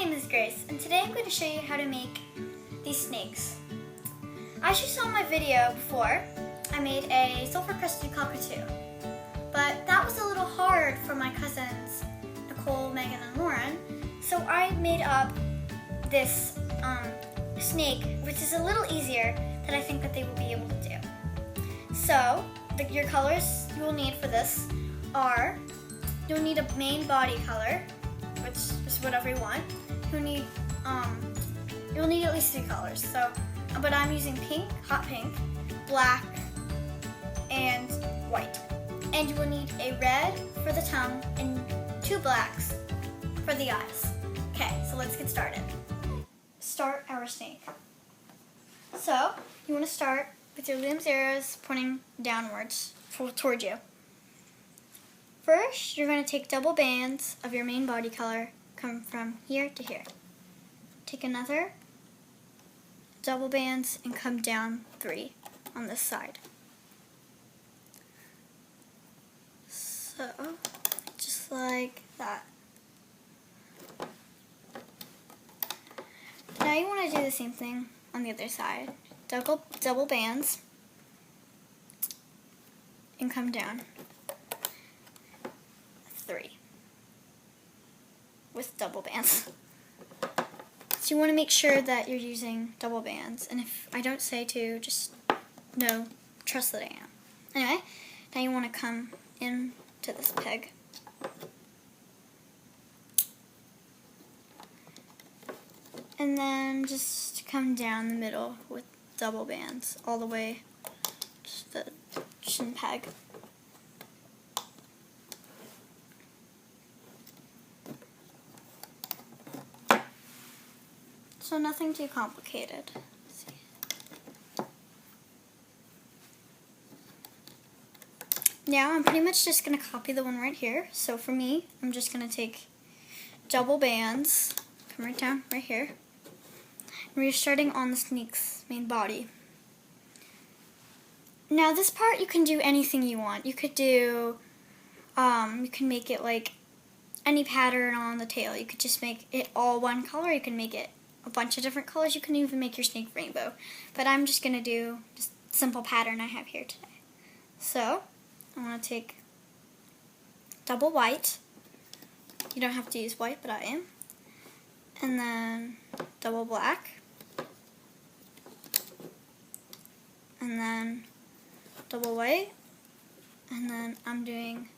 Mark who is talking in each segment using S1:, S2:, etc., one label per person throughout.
S1: name is Grace, and today I'm going to show you how to make these snakes. As you saw in my video before, I made a sulfur-crusted cockatoo, but that was a little hard for my cousins, Nicole, Megan, and Lauren, so I made up this snake, which is a little easier that I think that they will be able to do. So, your colors you will need for this are, you'll need a main body color, which is whatever you want. You'll need at least 3 colors. So, but I'm using pink, hot pink, black, and white. And you will need a red for the tongue and 2 blacks for the eyes. Okay, so let's get started. Start our snake. So, you want to start with your loom's arrows pointing downwards toward you. First, you're going to take double bands of your main body color, come from here to here. Take another double bands and come down 3 on this side. So, just like that. Now you want to do the same thing on the other side. Double bands and come down 3 with double bands. So you want to make sure that you're using double bands, and if I don't say to, just know, trust that I am. Anyway, now you want to come in to this peg. And then just come down the middle with double bands all the way to the shin peg. So nothing too complicated. Let's see. Now I'm pretty much just going to copy the one right here. So for me, I'm just going to take double bands, come right down right here. And we're starting on the snake's main body. Now this part you can do anything you want. You could do, you can make it like any pattern on the tail. You could just make it all one color. You can make it a bunch of different colors. You can even make your snake rainbow. But I'm just going to do just a simple pattern I have here today. So, I want to take double white. You don't have to use white, but I am. And then double black. And then double white. And then I'm doing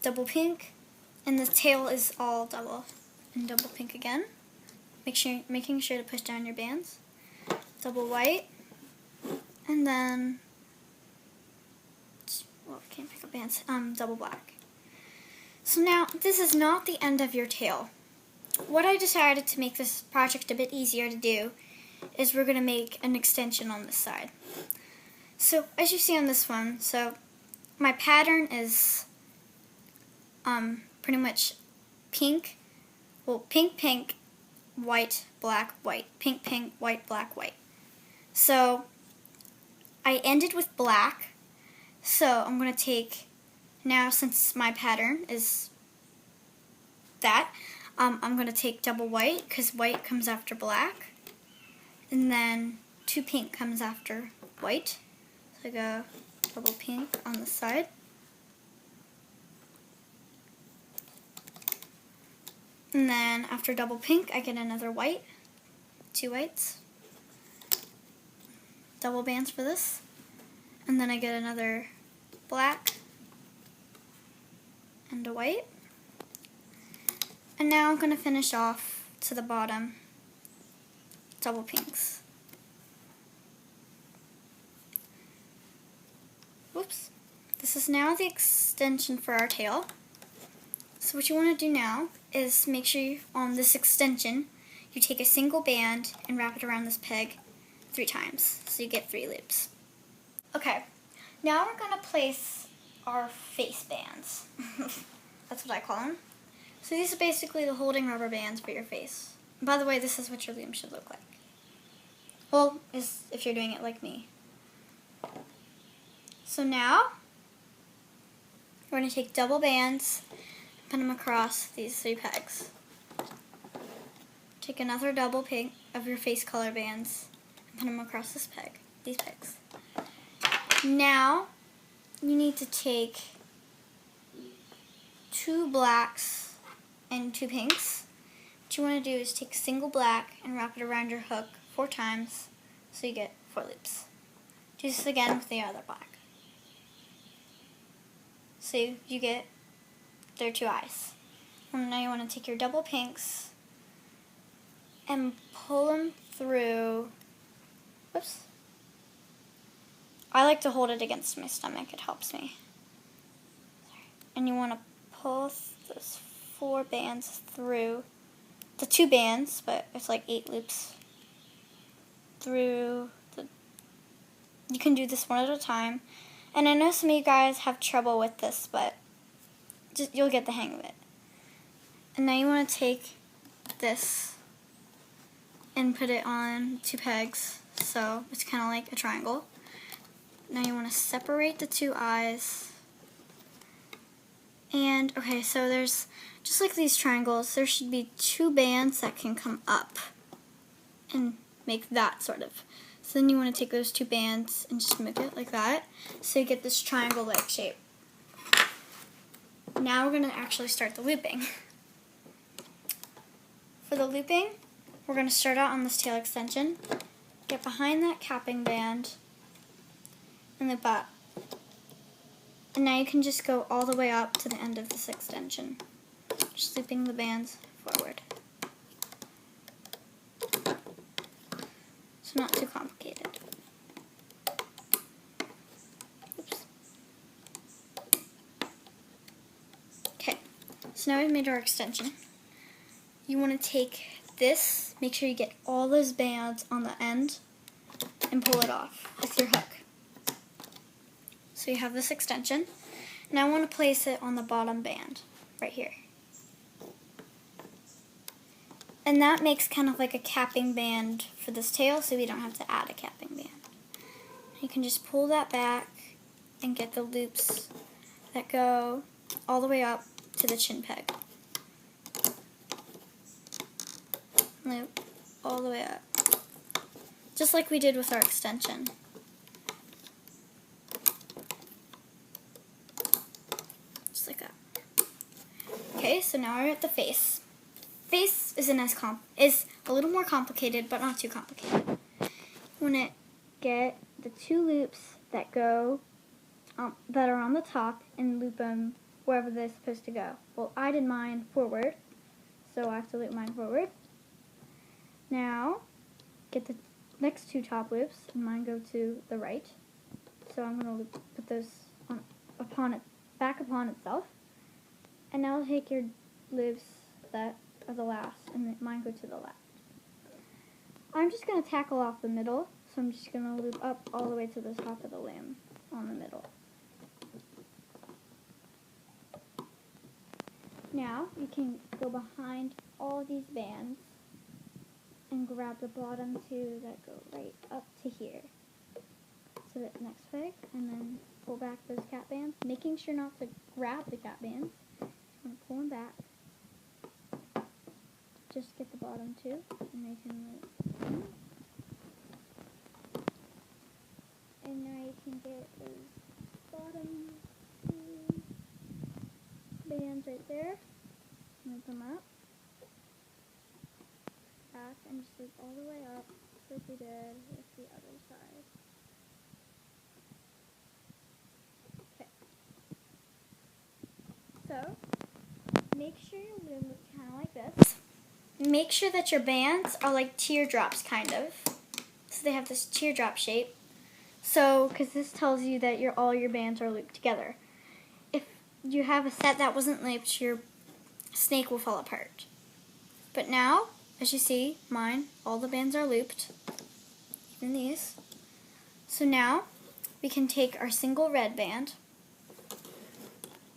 S1: double pink. And the tail is all double. And double pink again. Making sure to push down your bands. Double white, and then can't pick up bands. Double black. So now this is not the end of your tail. What I decided to make this project a bit easier to do is we're going to make an extension on this side. So as you see on this one, so my pattern is pretty much pink. Well, pink, pink. White, black, white, pink, pink, white, black, white. So I ended with black. So I'm going to take, now since my pattern is that, I'm going to take double white because white comes after black. And then 2 pink comes after white. So I go double pink on the side. And then after double pink, I get another white, 2 whites, double bands for this, and then I get another black and a white. And now I'm going to finish off to the bottom, double pinks. Whoops. This is now the extension for our tail. So what you want to do now is make sure on this extension you take a single band and wrap it around this peg 3 times so you get 3 loops. Okay, now we're going to place our face bands. That's what I call them. So these are basically the holding rubber bands for your face. And by the way, this is what your loom should look like. Well, if you're doing it like me. So now we're going to take double bands, put them across these 3 pegs. take another double peg of your face color bands and put them across these pegs. Now, you need to take 2 blacks and 2 pinks. What you want to do is take a single black and wrap it around your hook 4 times so you get 4 loops. Do this again with the other black. So you get their 2 eyes. And now you want to take your double pinks and pull them through. Whoops. I like to hold it against my stomach. It helps me. And you want to pull those 4 bands through. The 2 bands, but it's like 8 loops through the. You can do this one at a time. And I know some of you guys have trouble with this, but you'll get the hang of it. And now you want to take this and put it on 2 pegs, so it's kind of like a triangle. Now you want to separate the 2 eyes. And, okay, so there's, just like these triangles, there should be 2 bands that can come up and make that sort of. So then you want to take those 2 bands and just move it like that, so you get this triangle-like shape. Now we're going to actually start the looping. For the looping, we're going to start out on this tail extension, get behind that capping band, and loop up. And now you can just go all the way up to the end of this extension, just looping the bands forward. So not too complicated. Oops. Okay, so now we've made our extension. You want to take this, make sure you get all those bands on the end, and pull it off with your hook. So you have this extension. Now I want to place it on the bottom band, right here. And that makes kind of like a capping band for this tail, so we don't have to add a capping band. You can just pull that back and get the loops that go all the way up to the chin peg. Loop all the way up, just like we did with our extension. Just like that. Okay, so now we're at the face. Face isn't as is a little more complicated, but not too complicated. You want to get the 2 loops that go that are on the top and loop them wherever they're supposed to go. Well, I did mine forward, so I have to loop mine forward. Now, get the next 2 top loops, and mine go to the right. So I'm going to put those back upon itself. And now take your loops that are the last, and mine go to the left. I'm just going to tackle off the middle, so I'm just going to loop up all the way to the top of the loom on the middle. Now, you can go behind all these bands and grab the bottom 2 that go right up to here, to the next peg, and then pull back those cap bands, making sure not to grab the cap bands. I'm going to pull them back. Just get the bottom 2, and they can loop. And now you can get those bottom 2 bands right there, loop them up, back, and just loop all the way up, like we did with the other side. Okay. So, make sure your loom looks kind of like this. Make sure that your bands are like teardrops, kind of. So they have this teardrop shape. So, because this tells you that all your bands are looped together. If you have a set that wasn't looped, your snake will fall apart. But now, as you see, mine, all the bands are looped, even these. So now, we can take our single red band,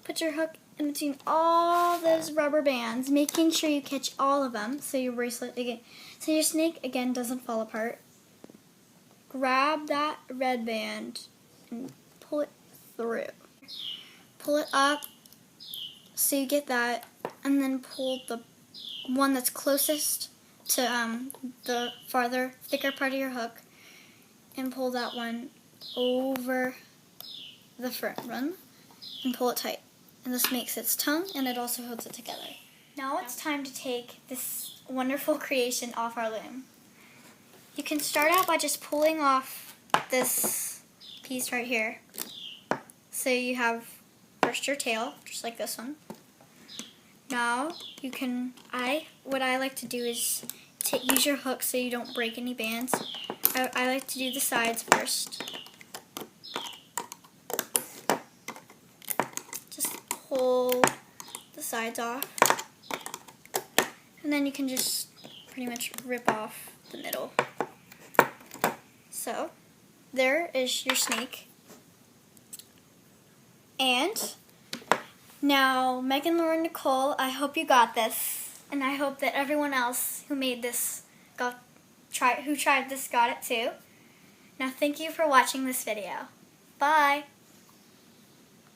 S1: put your hook in between all those rubber bands, making sure you catch all of them, so your snake again doesn't fall apart. Grab that red band and pull it through. Pull it up so you get that, and then pull the one that's closest to the farther, thicker part of your hook and pull that one over the front one and pull it tight. And this makes its tongue and it also holds it together. Now it's time to take this wonderful creation off our loom. You can start out by just pulling off this piece right here. So you have first your tail, just like this one. Now you can, what I like to do is use your hook so you don't break any bands. I like to do the sides first. Just pull the sides off. And then you can just pretty much rip off the middle. So, there is your snake. And now, Megan, Lauren, Nicole, I hope you got this. And I hope that everyone else who made this, who tried this got it too. Now, thank you for watching this video. Bye!